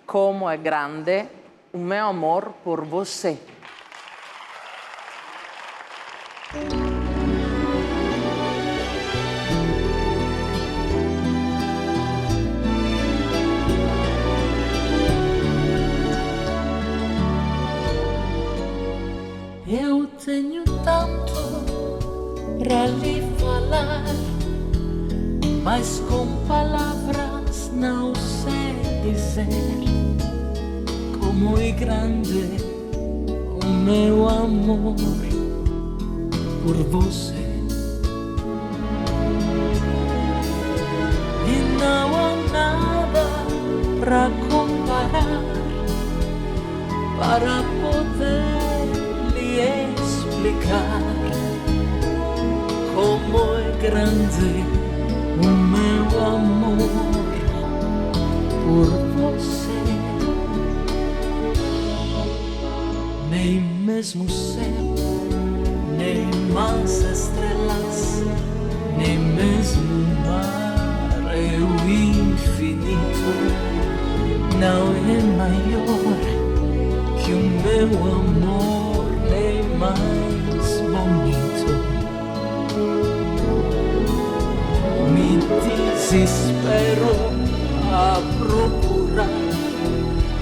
como é grande o meu amor por você. Eu tenho tanto pra lhe falar, mas com palavras não sei dizer como é grande o meu amor por você. E não há nada pra comparar para poder explicar como é grande o meu amor por você. Nem mesmo o céu, nem mais estrelas, nem mesmo o mar é o infinito. Não é maior que o meu amor, nem mais bonito. Me desespero a procurar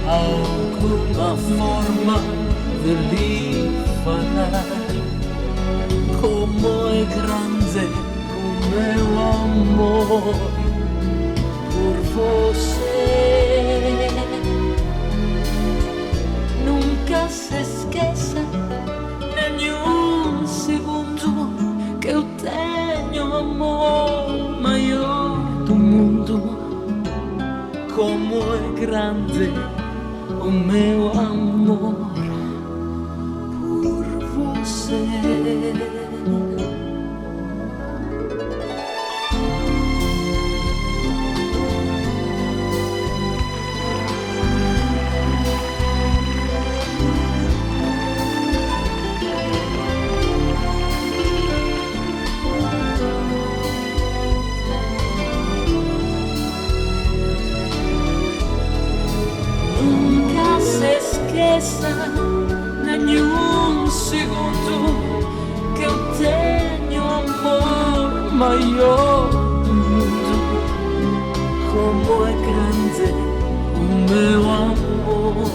alguma forma de lhe falar como é grande o meu amor por você. Nunca se esqueça nenhum segundo que eu tenho amor maior do mundo. Como é grande o meu amor por você. Nenhum segundo que eu tenho amor maior do mundo. Como é grande o meu amor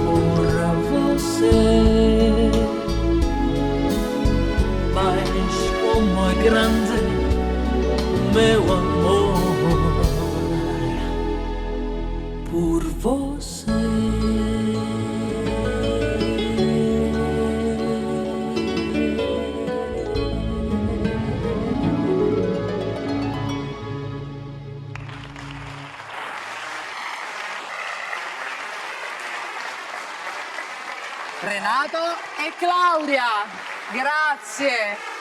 por você. Mas como é grande o meu amor por você. Renato e Claudia, grazie.